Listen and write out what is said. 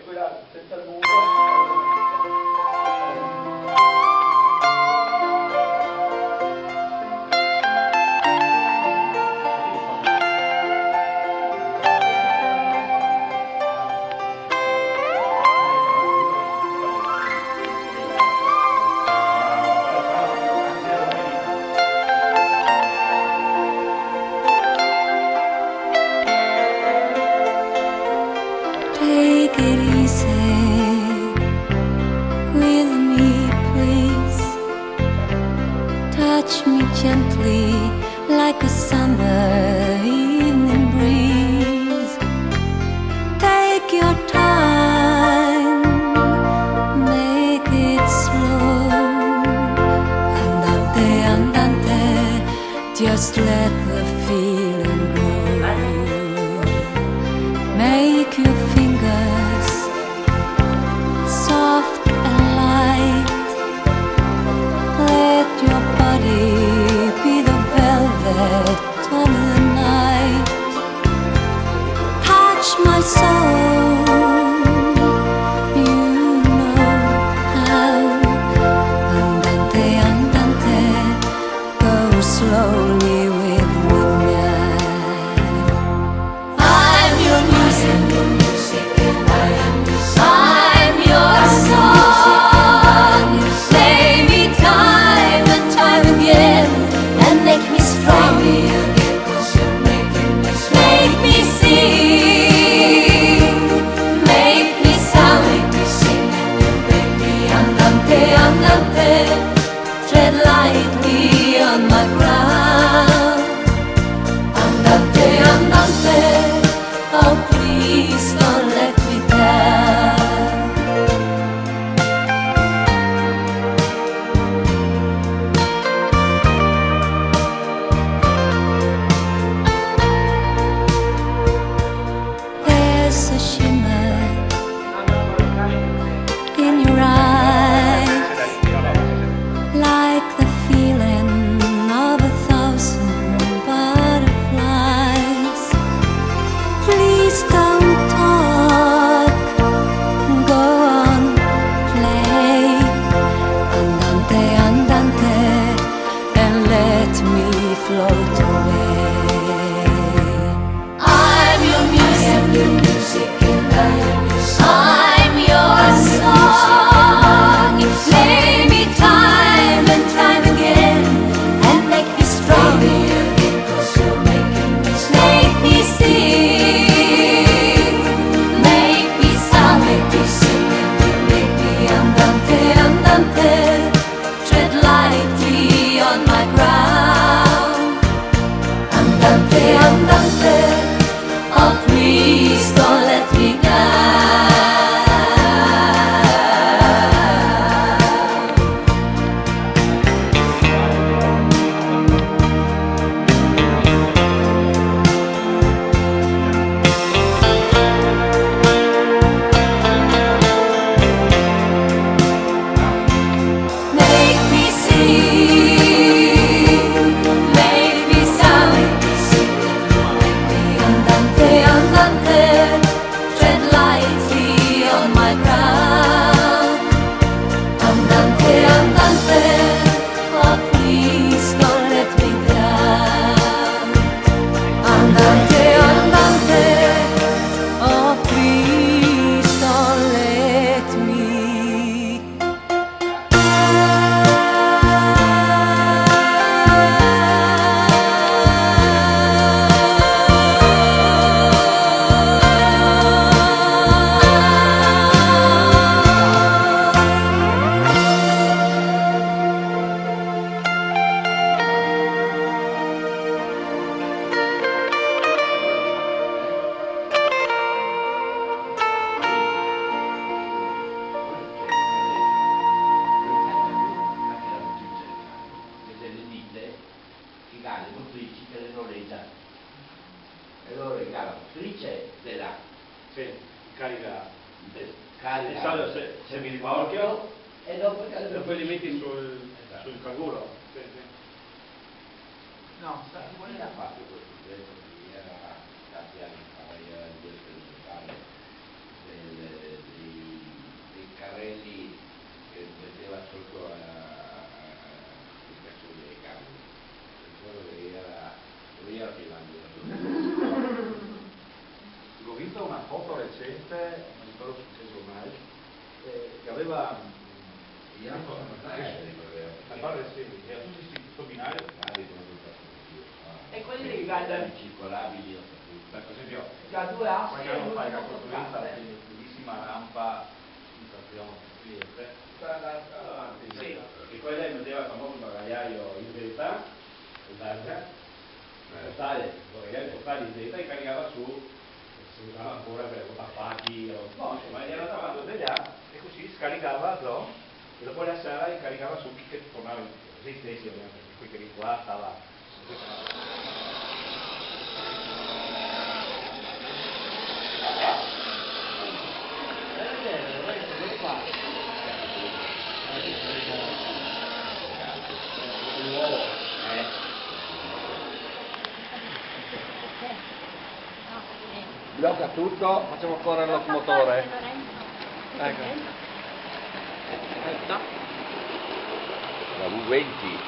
e quella senza il muro. Take it easy with me, please. Touch me gently like a summer evening breeze. Take your time, make it slow. Andante, andante, just let the feeling grow. Make your fingers soft and light. Let your body be the velvet of the night. Touch my soul, you know how. Andante, andante, go slowly with midnight. I'm your music, I'm your song. Play me time and time again, and make me strong. Make me sing, make me sound. Andante, andante, tread lightly on my ground. Andante, andante, oh please don't let me down. There's a shimmer in your eyes, like the feeling of 1,000 butterflies. Please don't talk, go on, play. Andante, andante, and let me float away. I'm your music, I'm your song. Play me time and time again, and make me strong. Make me sing, make me sound. Andante, andante, tread lightly on my ground. Andante, andante, oh please don't let me down. Make me sing, make me sound. Andante, andante, tread lightly on my ground. Andante, andante, oh please don't let me down. Andante, andante, oh please don't let me delle ditte finali motrici che le noleggiano e loro regalano trice della Sì, carica. carica Di solito se mi rimorchio e dopo e poi li metti sul canguro. Sì, sì. no, chi ha fatto questo progetto qui era tanti anni fa, io riesco a fare delle molto recente, non ricordo successo mai, che aveva Io non posso parlare di quello. a barre sì, era tutto questo binario, E quelli dei guarda, circolabili, per esempio, da 2 assi qualche e anno fa era l'ultimo costruita sottile. una bellissima rampa in stazione Trieste, davanti, Sì. e poi lei metteva il famoso bagagliaio in vetta, postale, bagagliaio postale in vetta e caricava su, si usava ancora per tappati, no, insomma, era davanti degli altri e così scaricava Zo e dopo la sera caricava su chi che tornava in se stessi, ovviamente, qui che di qua stava. Blocca tutto, facciamo correre il motore. Ecco. La V20.